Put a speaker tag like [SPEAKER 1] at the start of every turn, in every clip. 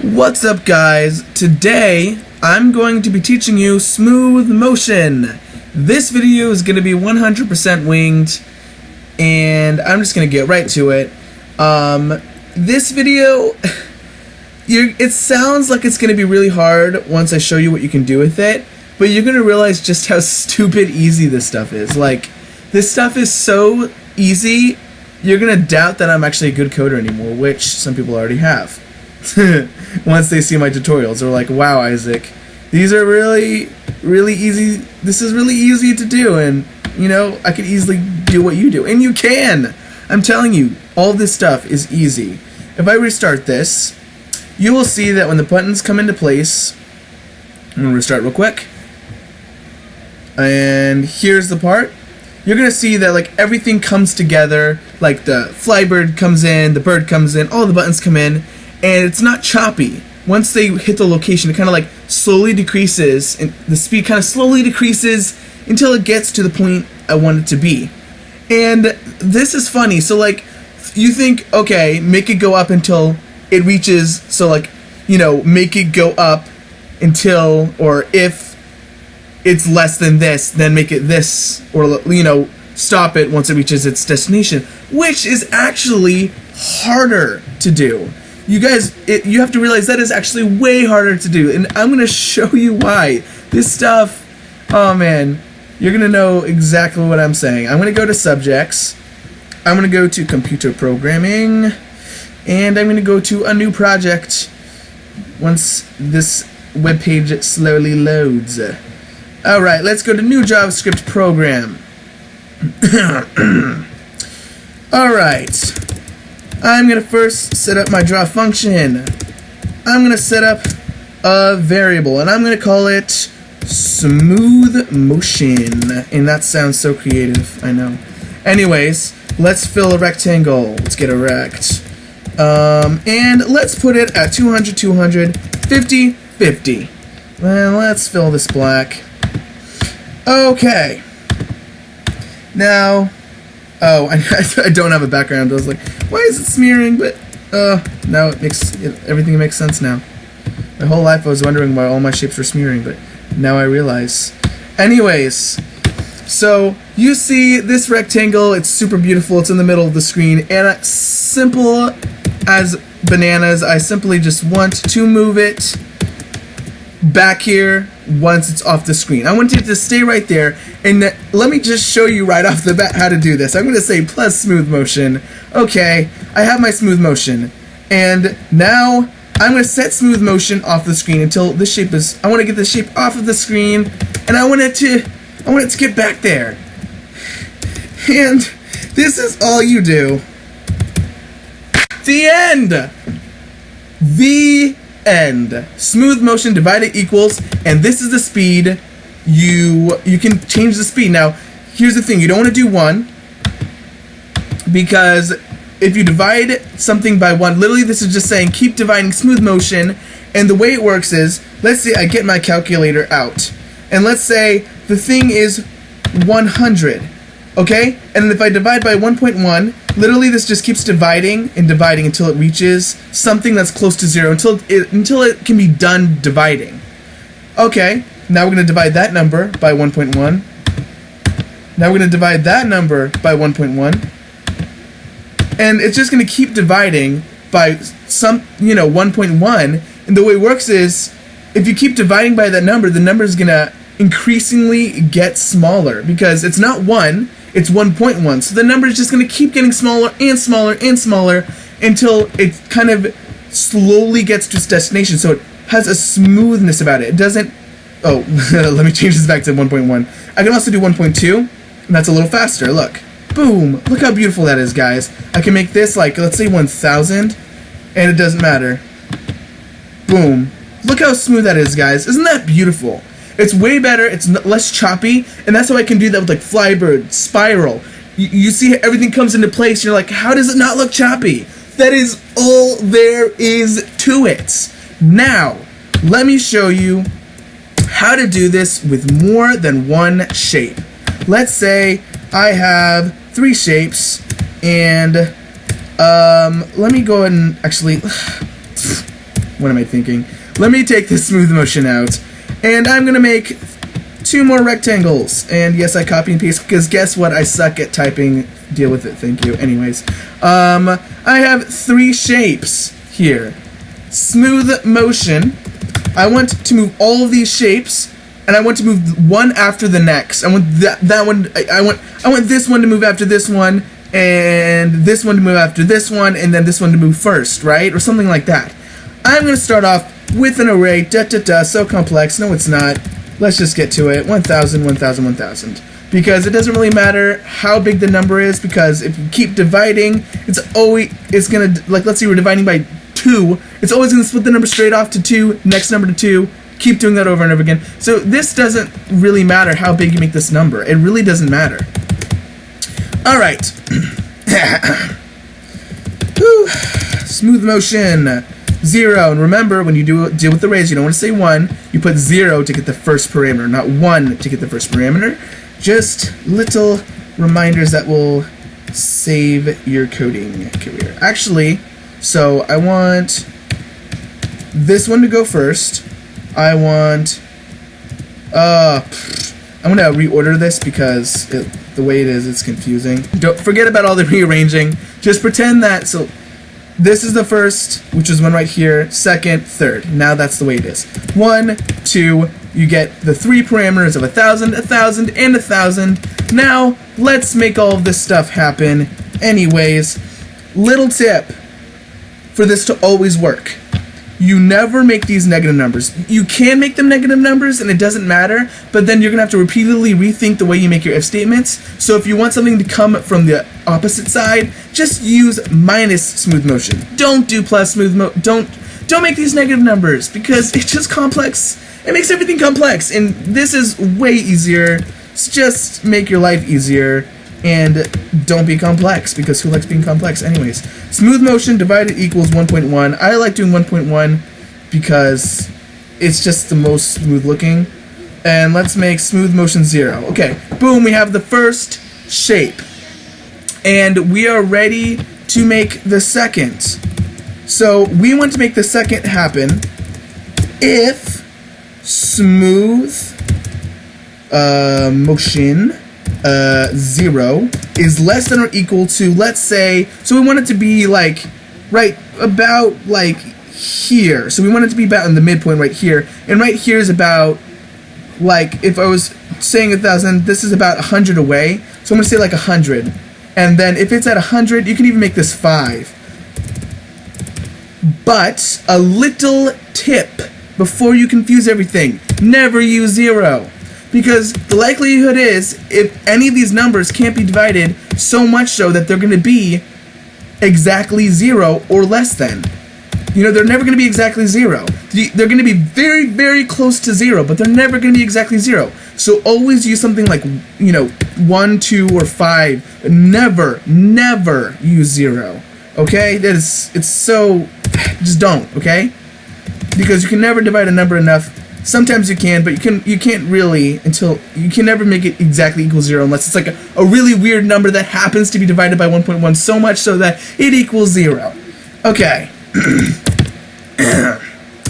[SPEAKER 1] What's up, guys? Today I'm going to be teaching you smooth motion. This video is going to be 100% winged, and I'm just going to get right to it. This video, it sounds like it's going to be really hard once I show you what you can do with it, but you're going to realize just how stupid easy this stuff is. Like, this stuff is so easy, you're going to doubt that I'm actually a good coder anymore, which some people already have. Once they see my tutorials, they're like, wow, Isaac, these are really easy. This is really easy to do, and you know, I could easily do what you do, and you can. I'm telling you, all this stuff is easy. If I restart this, you will see that when the buttons come into place, I'm gonna restart real quick, and here's the part. You're gonna see that like everything comes together, like the flybird comes in, the bird comes in, all the buttons come in, and it's not choppy. Once they hit the location, it kind of like slowly decreases, and the speed kind of slowly decreases until it gets to the point I want it to be. And this is funny. So like, you think, okay, make it go up until it reaches, so like, you know, make it go up until, or if it's less than this, then make it this, or, you know, stop it once it reaches its destination, which is actually harder to do. You guys, you have to realize that is actually way harder to do, and I'm going to show you why. This stuff, oh man, you're going to know exactly what I'm saying. I'm going to go to subjects, I'm going to go to computer programming, and I'm going to go to a new project once this web page slowly loads. Alright, let's go to new JavaScript program. Alright. I'm going to first set up my draw function. I'm going to set up a variable, and I'm going to call it smooth motion. And that sounds so creative, I know. Anyways, let's fill a rectangle. Let's get a rect. And let's put it at 200, 200, 50, 50. Well, let's fill this black. Okay. Now, oh, I don't have a background. I was like, why is it smearing? But now everything makes sense now. My whole life I was wondering why all my shapes were smearing, but now I realize. Anyways, so you see this rectangle. It's super beautiful. It's in the middle of the screen, and simple as bananas, I simply just want to move it back here once it's off the screen. I want it to stay right there, and let me just show you right off the bat how to do this. I'm going to say plus smooth motion. Okay, I have my smooth motion, and now I'm going to set smooth motion off the screen until this shape is, I want to get the shape off of the screen, and I want it to get back there. And this is all you do. The end! The end. Smooth motion divided equals, and this is the speed. You can change the speed. Now, here's the thing. You don't want to do 1, because if you divide something by 1, literally this is just saying keep dividing smooth motion, and the way it works is, let's say I get my calculator out, and let's say the thing is 100, okay? And if I divide by 1.1, literally this just keeps dividing and dividing until it reaches something that's close to 0, until it can be done dividing. Okay, now we're going to divide that number by 1.1. Now we're going to divide that number by 1.1. And it's just going to keep dividing by some, 1.1. And the way it works is, if you keep dividing by that number, the number is going to increasingly get smaller, because it's not 1, it's 1.1. So the number is just going to keep getting smaller and smaller and smaller until it kind of slowly gets to its destination. So it has a smoothness about it. It doesn't, oh, let me change this back to 1.1. I can also do 1.2, and that's a little faster. Look. Boom! Look how beautiful that is, guys. I can make this like, let's say 1,000, and it doesn't matter. Boom. Look how smooth that is, guys. Isn't that beautiful? It's way better, it's less choppy, and that's how I can do that with like Flybird, Spiral. You see everything comes into place, and you're like, how does it not look choppy? That is all there is to it. Now, let me show you how to do this with more than one shape. Let's say I have 3 shapes, and let me go ahead and actually what am I thinking? Let me take this smooth motion out, and I'm gonna make 2 more rectangles. And yes, I copy and paste because guess what? I suck at typing. Deal with it. Thank you. Anyways, I have 3 shapes here. Smooth motion. I want to move all of these shapes, and I want to move one after the next. I want that one. I want this one to move after this one, and this one to move after this one, and then this one to move first, right? Or something like that. I'm going to start off with an array. So complex. No, it's not. Let's just get to it. 1,000, 1,000, 1,000. Because it doesn't really matter how big the number is, because if you keep dividing, it's gonna, like, let's say we're dividing by 2, it's always gonna split the number straight off to 2, next number to 2, keep doing that over and over again. So this doesn't really matter how big you make this number. It really doesn't matter. Alright. Smooth motion. 0. And remember, when you deal with arrays, you don't want to say 1. You put 0 to get the first parameter, not 1 to get the first parameter. Just little reminders that will save your coding career. Actually, so I want this one to go first. I'm gonna reorder this because the way it is, it's confusing. Don't forget about all the rearranging. Just pretend that, so this is the first, which is one right here, second, third. Now that's the way it is. 1, 2, you get the 3 parameters of 1,000, 1,000, and 1,000. Now, let's make all of this stuff happen. Anyways, little tip for this to always work. You never make these negative numbers. You can make them negative numbers, and it doesn't matter, but then you're going to have to repeatedly rethink the way you make your if statements. So if you want something to come from the opposite side, just use minus smooth motion. Don't do plus smooth motion. Don't make these negative numbers, because it's just complex. It makes everything complex, and this is way easier. So just make your life easier, and don't be complex, because who likes being complex anyways? Smooth motion divided equals 1.1. I like doing 1.1 because it's just the most smooth looking. And let's make smooth motion 0. Okay, boom, we have the first shape. And we are ready to make the second. So we want to make the second happen if smooth motion 0 is less than or equal to, let's say, so we want it to be like right about like here. So we want it to be about in the midpoint right here, and right here is about, like, if I was saying 1,000, this is about 100 away. So I'm gonna say like 100, and then if it's at 100, you can even make this 5. But a little tip before you confuse everything: never use 0. Because the likelihood is, if any of these numbers can't be divided so much so that they're going to be exactly 0 or less than. You know, they're never going to be exactly 0. They're going to be very, very close to 0, but they're never going to be exactly 0. So always use something like, you know, 1, 2, or 5. Never, never use 0. Okay? It's so... just don't, okay? Because you can never divide a number enough. Sometimes you can, but you can't really, until you can never make it exactly equal 0 unless it's like a really weird number that happens to be divided by 1.1 so much so that it equals 0. Okay.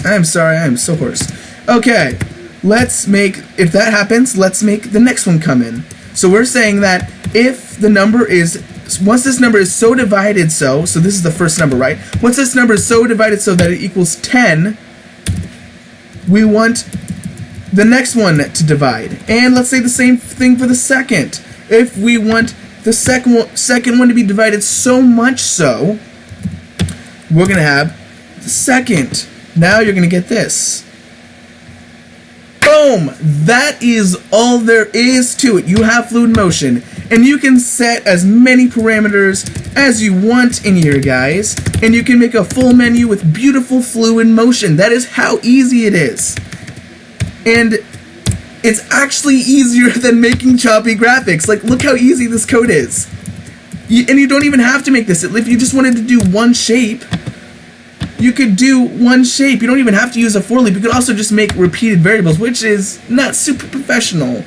[SPEAKER 1] I'm sorry, I'm so hoarse. Okay, let's make, if that happens, let's make the next one come in. So we're saying that if the number is, once this number is so divided so this is the first number, right? Once this number is so divided so that it equals 10, we want the next one to divide. And let's say the same thing for the second. If we want the second one to be divided so much so, we're going to have the second. Now you're going to get this. Boom! That is all there is to it. You have fluid motion, and you can set as many parameters as you want in here, guys, and you can make a full menu with beautiful fluid motion. That is how easy it is. And it's actually easier than making choppy graphics. Like, look how easy this code is. And you don't even have to make this. If you just wanted to do one shape, you could do one shape. You don't even have to use a for loop. You could also just make repeated variables, which is not super professional,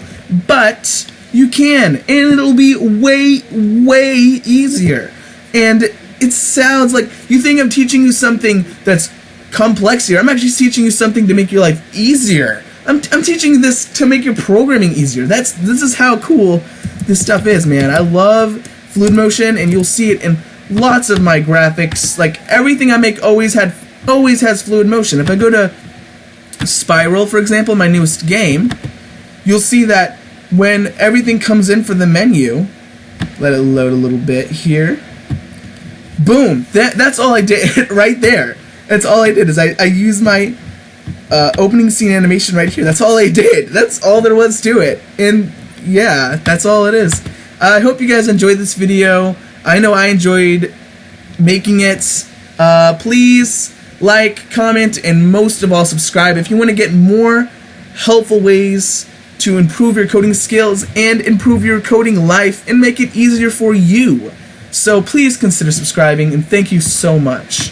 [SPEAKER 1] but you can, and it'll be way, way easier. And it sounds like you think I'm teaching you something that's complex here. I'm actually teaching you something to make your life easier. I'm teaching you this to make your programming easier. This is how cool this stuff is, man. I love fluid motion, and you'll see it in lots of my graphics. Like, everything I make always has fluid motion. If I go to Spiral, for example, my newest game, you'll see that when everything comes in for the menu, let it load a little bit here. Boom! That's all I did right there. That's all I did is I used my opening scene animation right here. That's all I did. That's all there was to it. And yeah, that's all it is. I hope you guys enjoyed this video. I know I enjoyed making it. Please like, comment, and most of all, subscribe if you want to get more helpful ways to improve your coding skills and improve your coding life and make it easier for you. So please consider subscribing, and thank you so much.